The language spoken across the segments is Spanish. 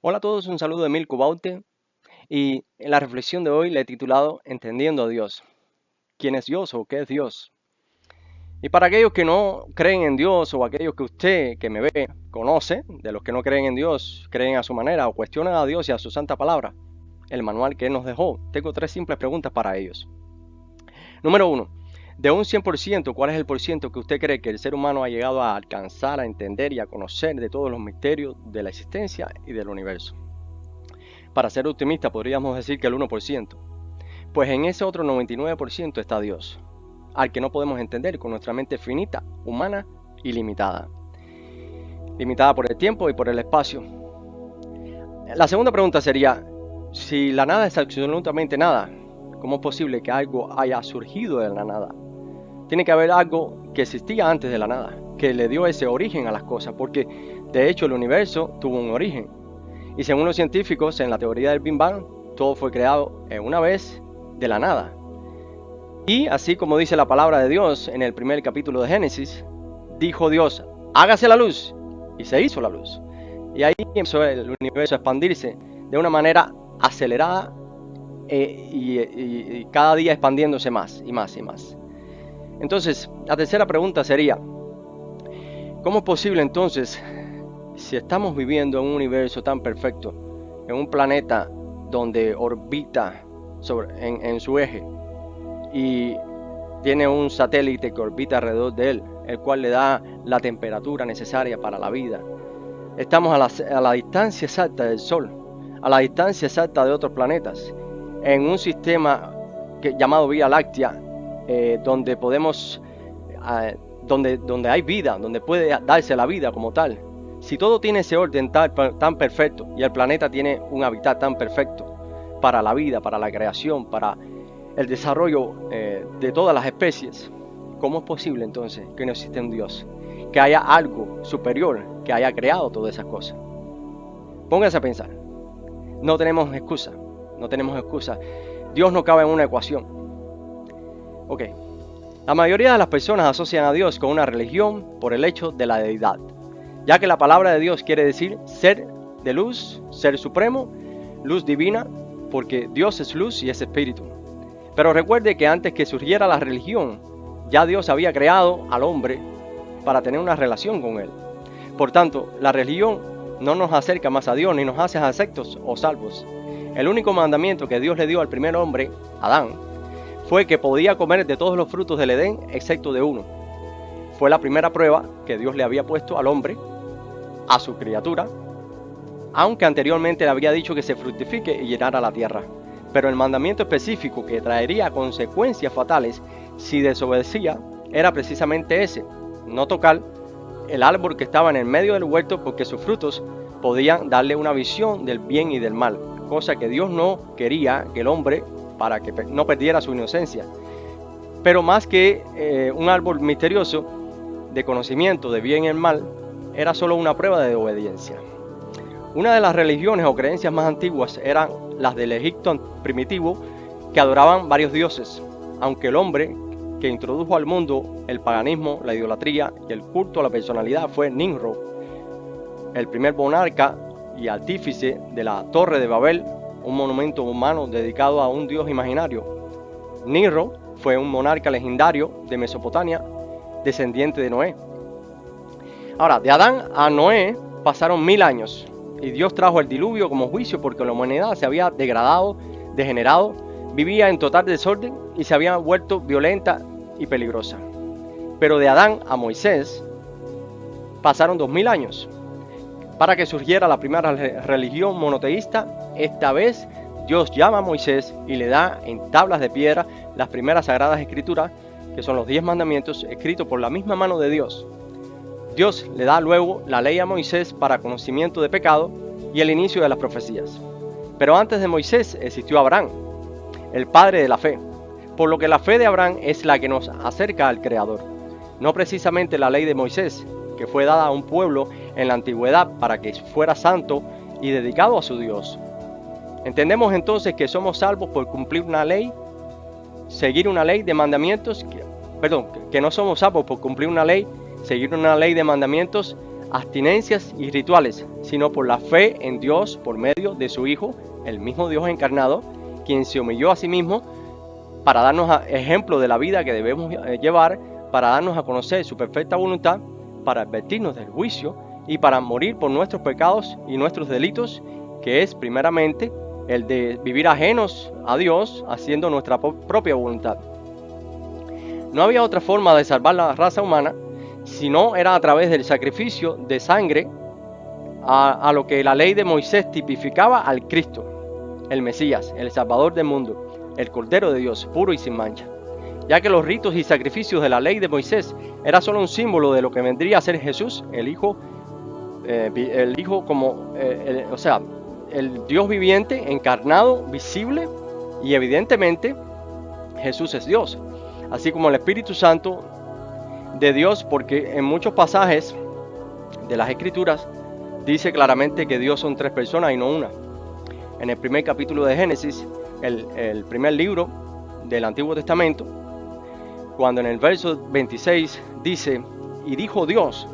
Hola a todos, un saludo de Milko Baute y en la reflexión de hoy le he titulado Entendiendo a Dios. ¿Quién es Dios o qué es Dios? Y para aquellos que no creen en Dios o aquellos que usted que me ve conoce, de los que no creen en Dios, creen a su manera o cuestionan a Dios y a su santa palabra, el manual que Él nos dejó, tengo tres simples preguntas para ellos. Número uno, de un 100%, ¿cuál es el porciento que usted cree que el ser humano ha llegado a alcanzar, a entender y a conocer de todos los misterios de la existencia y del universo? Para ser optimista podríamos decir que el 1%, pues en ese otro 99% está Dios, al que no podemos entender con nuestra mente finita, humana y limitada. Limitada por el tiempo y por el espacio. La segunda pregunta sería, si la nada es absolutamente nada, ¿cómo es posible que algo haya surgido de la nada? Tiene que haber algo que existía antes de la nada, que le dio ese origen a las cosas, porque de hecho el universo tuvo un origen. Y según los científicos, en la teoría del Big Bang, todo fue creado en una vez de la nada. Y así como dice la palabra de Dios en el primer capítulo de Génesis, dijo Dios, hágase la luz, y se hizo la luz. Y ahí empezó el universo a expandirse de una manera acelerada y cada día expandiéndose más y más y más. Entonces, la tercera pregunta sería, ¿cómo es posible entonces, si estamos viviendo en un universo tan perfecto, en un planeta donde orbita en su eje y tiene un satélite que orbita alrededor de él, el cual le da la temperatura necesaria para la vida? Estamos a la distancia exacta del Sol, a la distancia exacta de otros planetas, en un sistema llamado Vía Láctea, donde podemos, donde hay vida, donde puede darse la vida como tal. Si todo tiene ese orden tan perfecto y el planeta tiene un hábitat tan perfecto para la vida, para la creación, para el desarrollo de todas las especies, ¿cómo es posible entonces que no existe un Dios? Que haya algo superior que haya creado todas esas cosas. Pónganse a pensar. No tenemos excusa. No tenemos excusa. Dios no cabe en una ecuación. Ok. La mayoría de las personas asocian a Dios con una religión por el hecho de la deidad, ya que la palabra de Dios quiere decir ser de luz, ser supremo, luz divina, porque Dios es luz y es espíritu. Pero recuerde que antes que surgiera la religión, ya Dios había creado al hombre para tener una relación con él. Por tanto, la religión no nos acerca más a Dios ni nos hace aceptos o salvos. El único mandamiento que Dios le dio al primer hombre, Adán, fue que podía comer de todos los frutos del Edén excepto de uno. Fue la primera prueba que Dios le había puesto al hombre, a su criatura, aunque anteriormente le había dicho que se fructifique y llenara la tierra. Pero el mandamiento específico que traería consecuencias fatales si desobedecía era precisamente ese: no tocar el árbol que estaba en el medio del huerto, porque sus frutos podían darle una visión del bien y del mal, cosa que Dios no quería que el hombre, para que no perdiera su inocencia. Pero más que un árbol misterioso de conocimiento de bien y el mal, era solo una prueba de obediencia. Una de las religiones o creencias más antiguas eran las del Egipto primitivo, que adoraban varios dioses, aunque el hombre que introdujo al mundo el paganismo, la idolatría y el culto a la personalidad fue Nimrod, el primer monarca y artífice de la Torre de Babel, un monumento humano dedicado a un dios imaginario. Nimrod fue un monarca legendario de Mesopotamia, descendiente de Noé. Ahora, de Adán a Noé pasaron 1000 años y Dios trajo el diluvio como juicio porque la humanidad se había degradado, degenerado, vivía en total desorden y se había vuelto violenta y peligrosa. Pero de Adán a Moisés pasaron 2000 años para que surgiera la primera religión monoteísta. Esta vez Dios llama a Moisés y le da en tablas de piedra las primeras sagradas escrituras, que son los 10 mandamientos escritos por la misma mano de Dios. Dios le da luego la ley a Moisés para conocimiento de pecado y el inicio de las profecías. Pero antes de Moisés existió Abraham, el padre de la fe, por lo que la fe de Abraham es la que nos acerca al Creador, no precisamente la ley de Moisés, que fue dada a un pueblo en la antigüedad para que fuera santo y dedicado a su Dios. Entendemos entonces que somos salvos por cumplir una ley, seguir una ley de mandamientos, que no somos salvos por cumplir una ley, seguir una ley de mandamientos abstinencias y rituales, sino por la fe en Dios por medio de su Hijo, el mismo Dios encarnado, quien se humilló a sí mismo para darnos ejemplo de la vida que debemos llevar, para darnos a conocer su perfecta voluntad, para advertirnos del juicio y para morir por nuestros pecados y nuestros delitos, que es primeramente el de vivir ajenos a Dios, haciendo nuestra propia voluntad. No había otra forma de salvar la raza humana, si no era a través del sacrificio de sangre, a lo que la ley de Moisés tipificaba al Cristo, el Mesías, el Salvador del mundo, el Cordero de Dios, puro y sin mancha. Ya que los ritos y sacrificios de la ley de Moisés era solo un símbolo de lo que vendría a ser Jesús, el Hijo como, el Dios viviente, encarnado, visible, y evidentemente Jesús es Dios, así como el Espíritu Santo de Dios, porque en muchos pasajes de las Escrituras dice claramente que Dios son tres personas y no una. En el primer capítulo de Génesis, el primer libro del Antiguo Testamento, cuando en el verso 26 dice, y dijo Dios,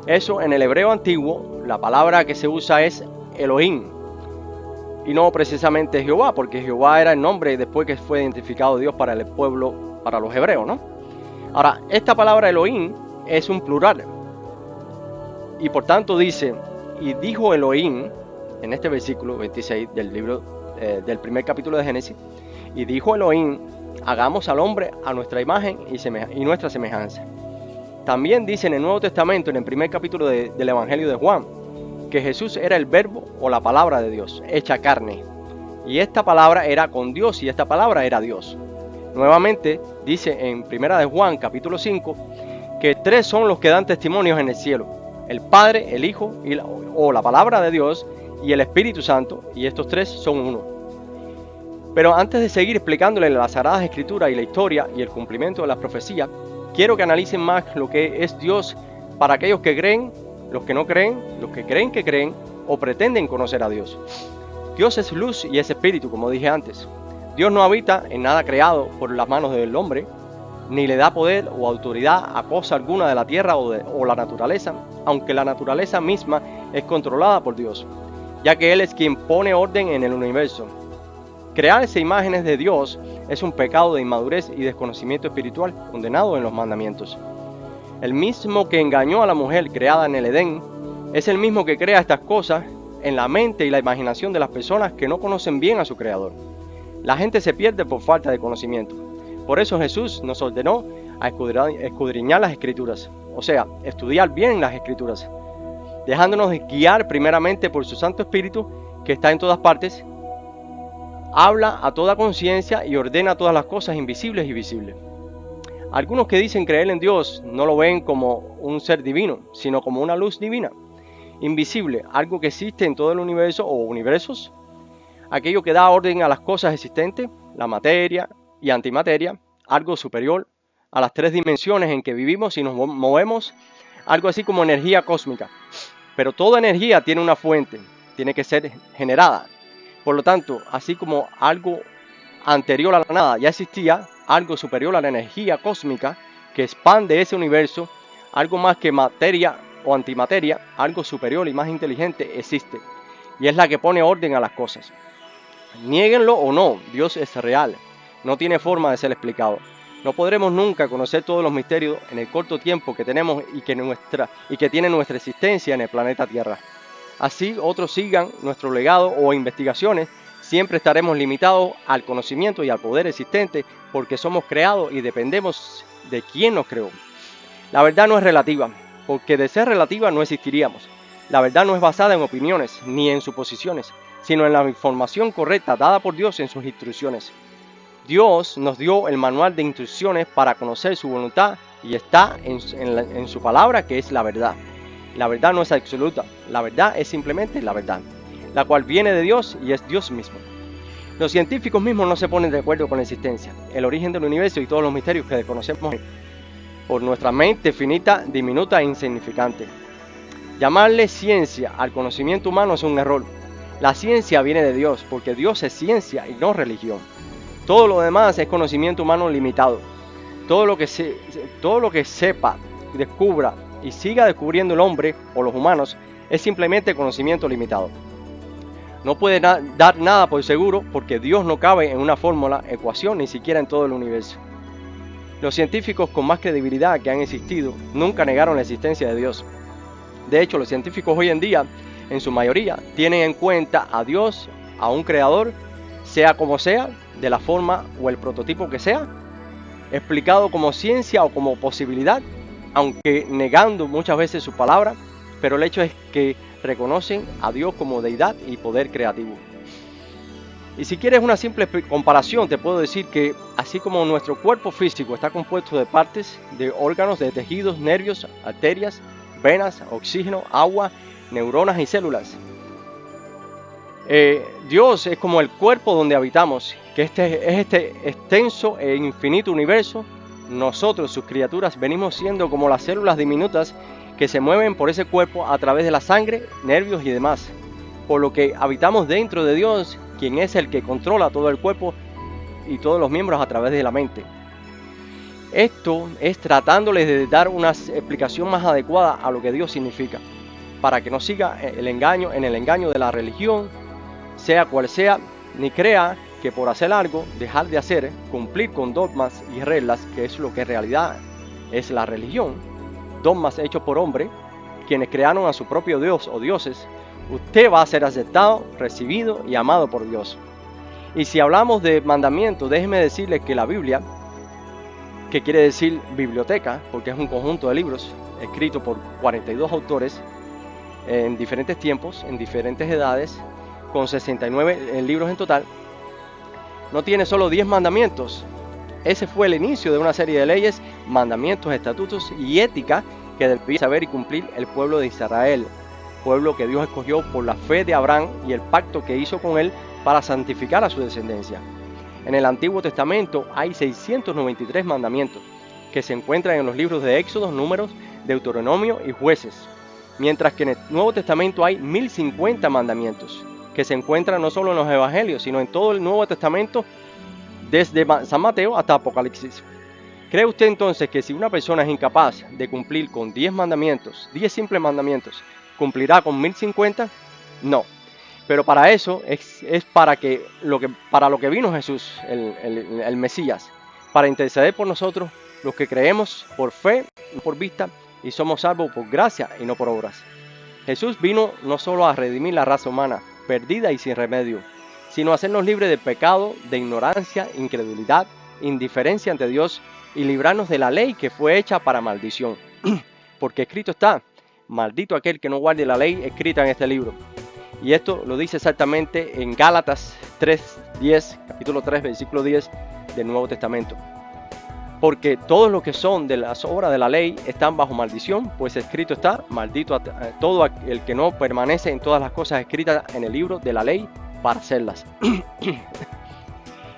eso en el hebreo antiguo, la palabra que se usa es Elohim, y no precisamente Jehová, porque Jehová era el nombre después que fue identificado Dios para el pueblo, para los hebreos, ¿no? Ahora, esta palabra Elohim es un plural, y por tanto dice, y dijo Elohim, en este versículo 26 del libro, del primer capítulo de Génesis, y dijo Elohim, hagamos al hombre a nuestra imagen y nuestra semejanza. También dice en el Nuevo Testamento, en el primer capítulo del Evangelio de Juan, que Jesús era el verbo o la palabra de Dios, hecha carne. Y esta palabra era con Dios y esta palabra era Dios. Nuevamente dice en primera de Juan capítulo 5, que tres son los que dan testimonios en el cielo: el Padre, el Hijo o la palabra de Dios y el Espíritu Santo, y estos tres son uno. Pero antes de seguir explicándole las Sagradas Escrituras y la historia y el cumplimiento de las profecías, quiero que analicen más lo que es Dios para aquellos que creen, los que no creen, los que creen o pretenden conocer a Dios. Dios es luz y es espíritu, como dije antes. Dios no habita en nada creado por las manos del hombre, ni le da poder o autoridad a cosa alguna de la tierra o la naturaleza, aunque la naturaleza misma es controlada por Dios, ya que Él es quien pone orden en el universo. Crearse imágenes de Dios es un pecado de inmadurez y desconocimiento espiritual condenado en los mandamientos. El mismo que engañó a la mujer creada en el Edén es el mismo que crea estas cosas en la mente y la imaginación de las personas que no conocen bien a su Creador. La gente se pierde por falta de conocimiento. Por eso Jesús nos ordenó a escudriñar las Escrituras, o sea, estudiar bien las Escrituras, dejándonos guiar primeramente por su Santo Espíritu que está en todas partes. Habla a toda conciencia y ordena todas las cosas invisibles y visibles. Algunos que dicen creer en Dios no lo ven como un ser divino, sino como una luz divina, invisible, algo que existe en todo el universo o universos, aquello que da orden a las cosas existentes, la materia y antimateria, algo superior a las tres dimensiones en que vivimos y nos movemos, algo así como energía cósmica. Pero toda energía tiene una fuente, tiene que ser generada. Por lo tanto, así como algo anterior a la nada ya existía, algo superior a la energía cósmica que expande ese universo, algo más que materia o antimateria, algo superior y más inteligente existe, y es la que pone orden a las cosas. Niéguenlo o no, Dios es real, no tiene forma de ser explicado. No podremos nunca conocer todos los misterios en el corto tiempo que tenemos y que tiene nuestra existencia en el planeta Tierra. Así otros sigan nuestro legado o investigaciones, siempre estaremos limitados al conocimiento y al poder existente porque somos creados y dependemos de quien nos creó. La verdad no es relativa, porque de ser relativa no existiríamos. La verdad no es basada en opiniones ni en suposiciones, sino en la información correcta dada por Dios en sus instrucciones. Dios nos dio el manual de instrucciones para conocer su voluntad y está en su palabra, que es la verdad. La verdad no es absoluta, la verdad es simplemente la verdad, la cual viene de Dios y es Dios mismo. Los científicos mismos no se ponen de acuerdo con la existencia, el origen del universo y todos los misterios que desconocemos por nuestra mente finita, diminuta e insignificante. Llamarle ciencia al conocimiento humano es un error. La ciencia viene de Dios, porque Dios es ciencia y no religión. Todo lo demás es conocimiento humano limitado. Todo lo que sepa, descubra y siga descubriendo el hombre o los humanos es simplemente conocimiento limitado. No puede dar nada por seguro porque Dios no cabe en una fórmula, ecuación, ni siquiera en todo el universo. Los científicos con más credibilidad que han existido nunca negaron la existencia de Dios. De hecho, los científicos hoy en día, en su mayoría, tienen en cuenta a Dios, a un creador, sea como sea, de la forma o el prototipo que sea, explicado como ciencia o como posibilidad, aunque negando muchas veces su palabra, pero el hecho es que reconocen a Dios como deidad y poder creativo. Y si quieres una simple comparación, te puedo decir que así como nuestro cuerpo físico está compuesto de partes, de órganos, de tejidos, nervios, arterias, venas, oxígeno, agua, neuronas y células, Dios es como el cuerpo donde habitamos, que es este extenso e infinito universo. Nosotros, sus criaturas, venimos siendo como las células diminutas que se mueven por ese cuerpo a través de la sangre, nervios y demás, por lo que habitamos dentro de Dios, quien es el que controla todo el cuerpo y todos los miembros a través de la mente. Esto es tratándoles de dar una explicación más adecuada a lo que Dios significa, para que no siga en el engaño de la religión, sea cual sea, ni crea que por hacer algo, dejar de hacer, cumplir con dogmas y reglas, que es lo que en realidad es la religión, dogmas hechos por hombres, quienes crearon a su propio Dios o dioses, usted va a ser aceptado, recibido y amado por Dios. Y si hablamos de mandamientos, déjeme decirles que la Biblia, que quiere decir biblioteca, porque es un conjunto de libros escritos por 42 autores en diferentes tiempos, en diferentes edades, con 69 libros en total, no tiene solo 10 mandamientos. Ese fue el inicio de una serie de leyes, mandamientos, estatutos y ética que debía saber y cumplir el pueblo de Israel, pueblo que Dios escogió por la fe de Abraham y el pacto que hizo con él para santificar a su descendencia. En el Antiguo Testamento hay 693 mandamientos que se encuentran en los libros de Éxodo, Números, Deuteronomio y Jueces, mientras que en el Nuevo Testamento hay 1050 mandamientos que se encuentran no solo en los Evangelios, sino en todo el Nuevo Testamento, desde San Mateo hasta Apocalipsis. ¿Cree usted entonces que si una persona es incapaz de cumplir con 10 mandamientos, 10 simples mandamientos, cumplirá con 1050? No. Pero para eso es para lo que vino Jesús, el Mesías, para interceder por nosotros, los que creemos por fe, no por vista, y somos salvos por gracia y no por obras. Jesús vino no solo a redimir la raza humana, perdida y sin remedio, sino a hacernos libres de pecado, de ignorancia, incredulidad, indiferencia ante Dios y librarnos de la ley que fue hecha para maldición. Porque escrito está, maldito aquel que no guarde la ley escrita en este libro. Y esto lo dice exactamente en Gálatas 3:10, capítulo 3, versículo 10 del Nuevo Testamento. Porque todos los que son de las obras de la ley están bajo maldición, pues escrito está, maldito todo el que no permanece en todas las cosas escritas en el libro de la ley para hacerlas.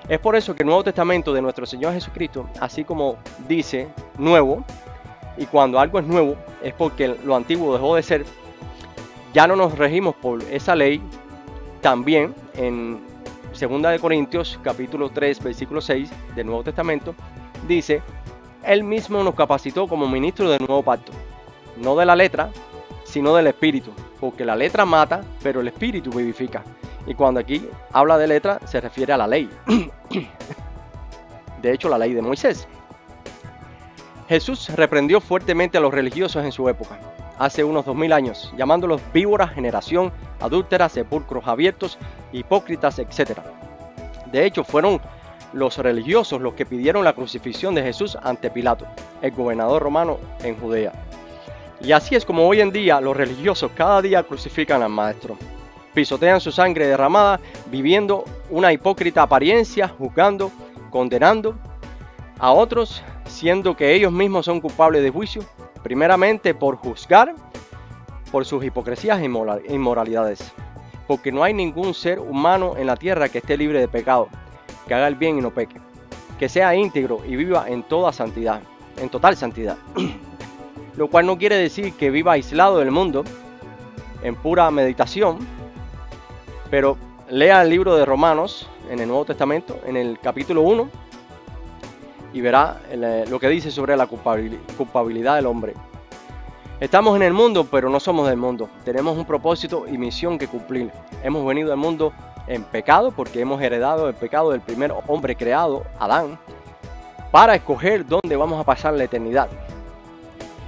Es por eso que el Nuevo Testamento de nuestro Señor Jesucristo, así como dice nuevo, y cuando algo es nuevo es porque lo antiguo dejó de ser, ya no nos regimos por esa ley. También en 2 Corintios capítulo 3 versículo 6 del Nuevo Testamento dice, Él mismo nos capacitó como ministros del nuevo pacto, no de la letra, sino del Espíritu, porque la letra mata, pero el Espíritu vivifica. Y cuando aquí habla de letra, se refiere a la ley. De hecho, la ley de Moisés. Jesús reprendió fuertemente a los religiosos en su época, hace unos 2000 años, llamándolos víboras, generación adúltera, sepulcros abiertos, hipócritas, etc. De hecho, fueron los religiosos los que pidieron la crucifixión de Jesús ante Pilato, el gobernador romano en Judea. Y así es como hoy en día los religiosos cada día crucifican al Maestro. Pisotean su sangre derramada, viviendo una hipócrita apariencia, juzgando, condenando a otros, siendo que ellos mismos son culpables de juicio, primeramente por juzgar por sus hipocresías e inmoralidades. Porque no hay ningún ser humano en la tierra que esté libre de pecado, que haga el bien y no peque, que sea íntegro y viva en toda santidad, en total santidad. Lo cual no quiere decir que viva aislado del mundo, en pura meditación, pero lea el libro de Romanos en el Nuevo Testamento, en el capítulo 1, y verá lo que dice sobre la culpabilidad del hombre. Estamos en el mundo, pero no somos del mundo. Tenemos un propósito y misión que cumplir. Hemos venido al mundo en pecado porque hemos heredado el pecado del primer hombre creado, Adán, para escoger dónde vamos a pasar la eternidad.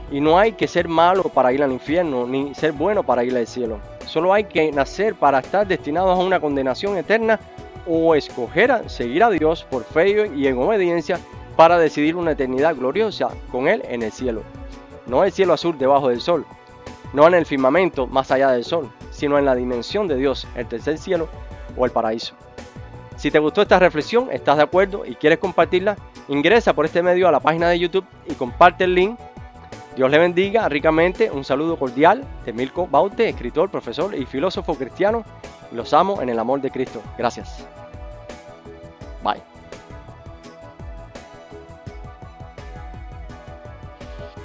Y no hay que ser malo para ir al infierno, ni ser bueno para ir al cielo. Solo hay que nacer para estar destinados a una condenación eterna o escoger seguir a Dios por fe y en obediencia para decidir una eternidad gloriosa con Él en el cielo. No el cielo azul debajo del sol, no en el firmamento más allá del sol, sino en la dimensión de Dios, el tercer cielo o el paraíso. Si te gustó esta reflexión, estás de acuerdo y quieres compartirla, ingresa por este medio a la página de YouTube y comparte el link. Dios le bendiga ricamente. Un saludo cordial de Mirko Baute, escritor, profesor y filósofo cristiano. Los amo en el amor de Cristo. Gracias. Bye.